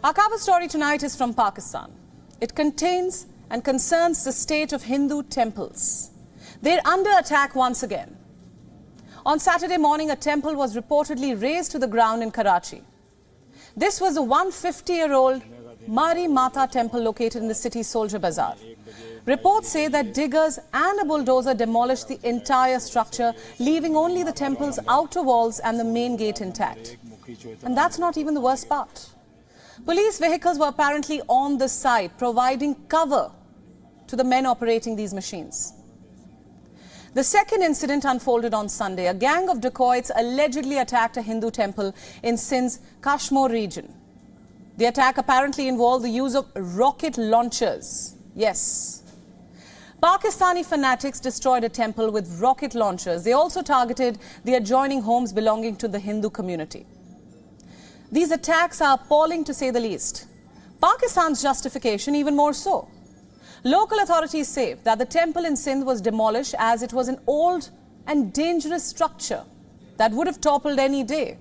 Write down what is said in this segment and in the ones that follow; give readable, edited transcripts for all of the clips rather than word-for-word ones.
Our cover story tonight is from Pakistan. It contains and concerns the state of Hindu temples. They're under attack once again. On Saturday morning, a temple was reportedly razed to the ground in Karachi. This was a 150-year-old Mari Mata temple located in the city's Soldier Bazaar. Reports say that diggers and a bulldozer demolished the entire structure, leaving only the temple's outer walls and the main gate intact. And that's not even the worst part. Police vehicles were apparently on the site, providing cover to the men operating these machines. The second incident unfolded on Sunday. A gang of dacoits allegedly attacked a Hindu temple in Sindh's Kashmir region. The attack apparently involved the use of rocket launchers. Yes. Pakistani fanatics destroyed a temple with rocket launchers. They also targeted the adjoining homes belonging to the Hindu community. These attacks are appalling, to say the least. Pakistan's justification even more so. Local authorities say that the temple in Sindh was demolished as it was an old and dangerous structure that would have toppled any day.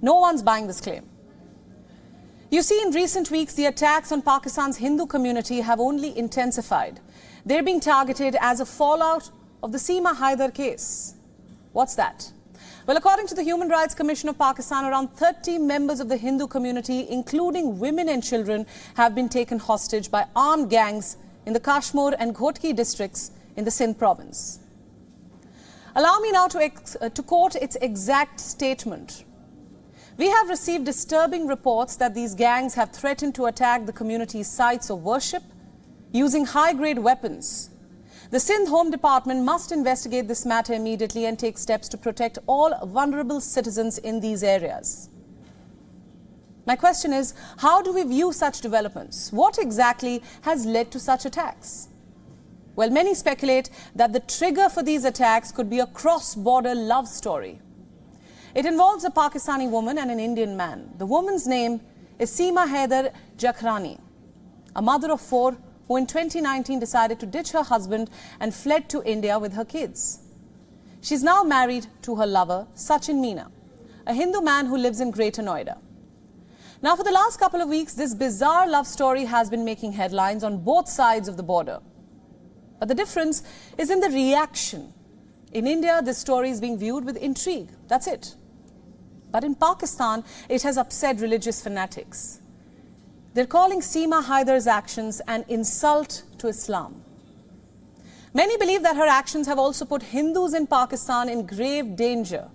No one's buying this claim. You see, in recent weeks, the attacks on Pakistan's Hindu community have only intensified. They're being targeted as a fallout of the Seema Haider case. What's that? Well, according to the Human Rights Commission of Pakistan, around 30 members of the Hindu community, including women and children, have been taken hostage by armed gangs in the Kashmir and Ghotki districts in the Sindh province. Allow me now to quote its exact statement. We have received disturbing reports that these gangs have threatened to attack the community's sites of worship using high-grade weapons. The Sindh Home Department must investigate this matter immediately and take steps to protect all vulnerable citizens in these areas. My question is, how do we view such developments? What exactly has led to such attacks? Well, many speculate that the trigger for these attacks could be a cross-border love story. It involves a Pakistani woman and an Indian man. The woman's name is Seema Haider Jakhrani, a mother of 4 who in 2019 decided to ditch her husband and fled to India with her kids. She's now married to her lover, Sachin Meena, a Hindu man who lives in Greater Noida. Now, for the last couple of weeks, this bizarre love story has been making headlines on both sides of the border. But the difference is in the reaction. In India, this story is being viewed with intrigue. That's it. But in Pakistan, it has upset religious fanatics. They're calling Seema Haider's actions an insult to Islam. Many believe that her actions have also put Hindus in Pakistan in grave danger.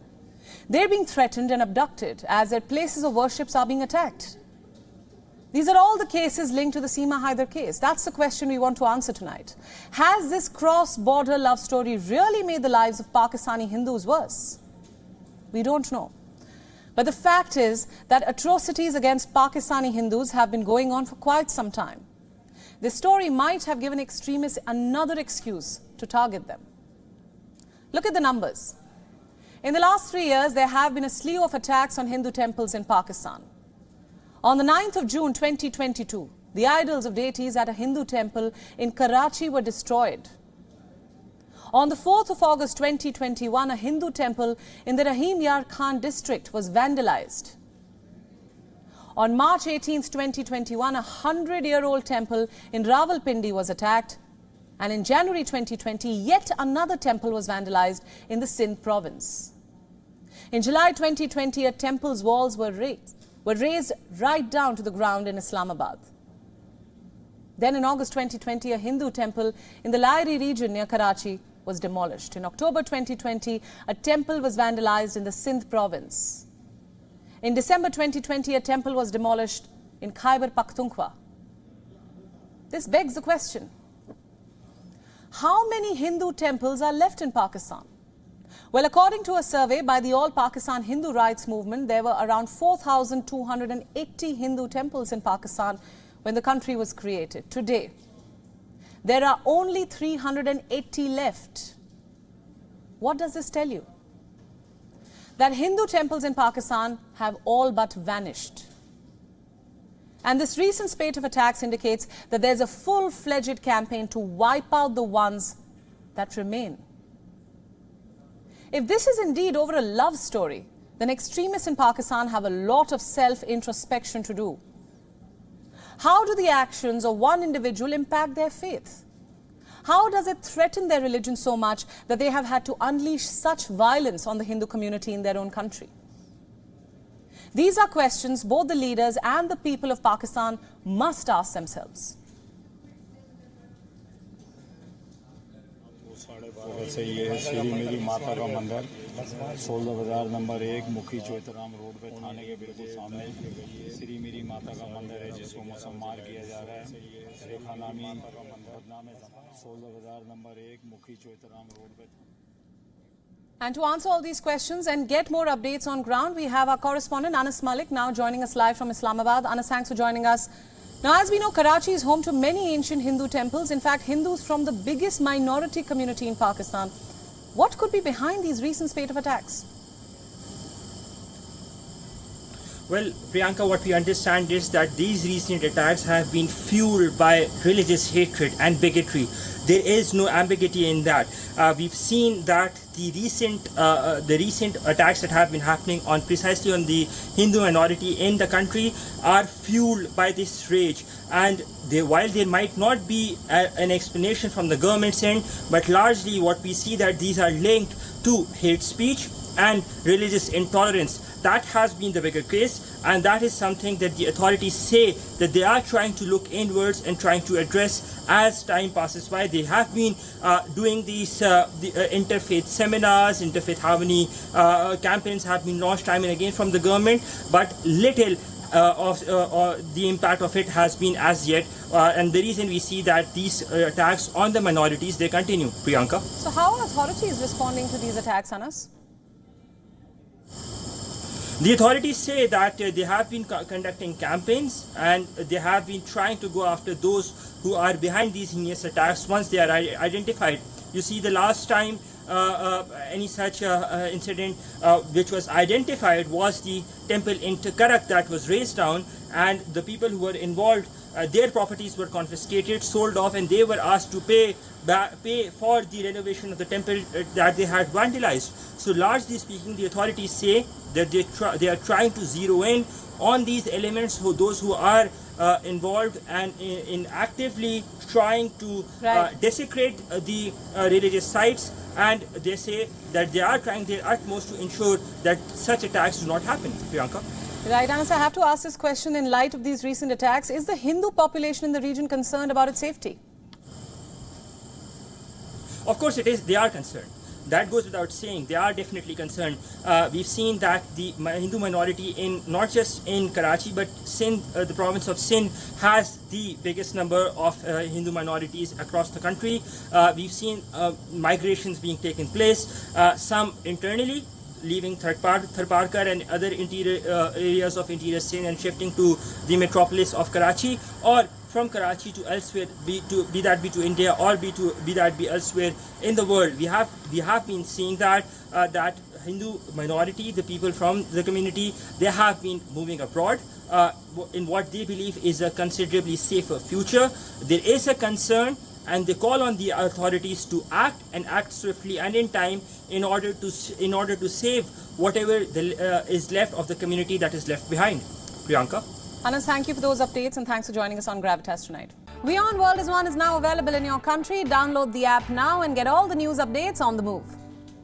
They're being threatened and abducted as their places of worship are being attacked. These are all the cases linked to the Seema Haider case. That's the question we want to answer tonight. Has this cross-border love story really made the lives of Pakistani Hindus worse? We don't know. But the fact is that atrocities against Pakistani Hindus have been going on for quite some time. This story might have given extremists another excuse to target them. Look at the numbers. In the last 3 years, there have been a slew of attacks on Hindu temples in Pakistan. On the 9th of June 2022, the idols of deities at a Hindu temple in Karachi were destroyed. On the 4th of August 2021, a Hindu temple in the Rahim Yar Khan district was vandalized. On March 18, 2021, a 100-year-old temple in Rawalpindi was attacked. And in January 2020, yet another temple was vandalized in the Sindh province. In July 2020, a temple's walls were razed right down to the ground in Islamabad. Then in August 2020, a Hindu temple in the Lairi region near Karachi was demolished. In October 2020, a temple was vandalized in the Sindh province. In December 2020, a temple was demolished in Khyber Pakhtunkhwa. This begs the question, how many Hindu temples are left in Pakistan? Well, according to a survey by the All Pakistan Hindu Rights Movement, there were around 4,280 Hindu temples in Pakistan when the country was created. Today, there are only 380 left. What does this tell you? That Hindu temples in Pakistan have all but vanished. And this recent spate of attacks indicates that there's a full-fledged campaign to wipe out the ones that remain. If this is indeed over a love story, then extremists in Pakistan have a lot of self-introspection to do. How do the actions of one individual impact their faith? How does it threaten their religion so much that they have had to unleash such violence on the Hindu community in their own country? These are questions both the leaders and the people of Pakistan must ask themselves. से ये श्री मेरी माता का मंदिर 16 बाजार number 1 मुखी चौतराम road पे थाने के बिल्कुल सामने श्री मेरी माता का मंदिर है जिसको मुसम्मार किया जा रहा है। रेखा नामी बदनाम 16 बाजार नंबर 1 मुखी चौतराम रोड पे। And to answer all these questions and get more updates on ground, we have our correspondent Anas Malik now joining us live from Islamabad. Anas, thanks for joining us. Now, as we know, Karachi is home to many ancient Hindu temples. In fact, Hindus from the biggest minority community in Pakistan. What could be behind these recent spate of attacks? Well, Priyanka, what we understand is that these recent attacks have been fueled by religious hatred and bigotry. There is no ambiguity in that. We've seen that the recent attacks that have been happening on precisely on the Hindu minority in the country are fueled by this rage. And while there might not be an explanation from the government's end, but largely what we see that these are linked to hate speech and religious intolerance. That has been the bigger case, and that is something that the authorities say that they are trying to look inwards and trying to address as time passes by. They have been doing these interfaith seminars, interfaith harmony campaigns have been launched time and again from the government, but little of the impact of it has been as yet, and the reason we see that these attacks on the minorities, they continue. Priyanka. So how are authorities responding to these attacks, Anas? The authorities say that they have been conducting campaigns and they have been trying to go after those who are behind these heinous attacks once they are identified. You see, the last time any such incident which was identified was the temple in Karak that was razed down, and the people who were involved, their properties were confiscated, sold off, and they were asked to pay for the renovation of the temple that they had vandalized. So largely speaking, the authorities say that they are trying to zero in on these elements, those who are involved and in actively trying to desecrate the religious sites, and they say that they are trying their utmost to ensure that such attacks do not happen. Priyanka. Right, Anas, I have to ask this question in light of these recent attacks. Is the Hindu population in the region concerned about its safety? Of course it is. They are concerned. That goes without saying. They are definitely concerned. We've seen that the Hindu minority in not just in Karachi but Sindh, the province of Sindh, has the biggest number of Hindu minorities across the country. We've seen migrations being taken place, some internally, leaving Tharparkar and other interior areas of interior Sindh and shifting to the metropolis of Karachi, or from Karachi to elsewhere, be that to India or be that elsewhere in the world. We have been seeing that that Hindu minority, the people from the community, they have been moving abroad in what they believe is a considerably safer future. There is a concern, and they call on the authorities to act and act swiftly and in time in order to save whatever is left of the community that is left behind. Priyanka. Anas, thank you for those updates and thanks for joining us on Gravitas tonight. WION World is now available in your country. Download the app now and get all the news updates on the move.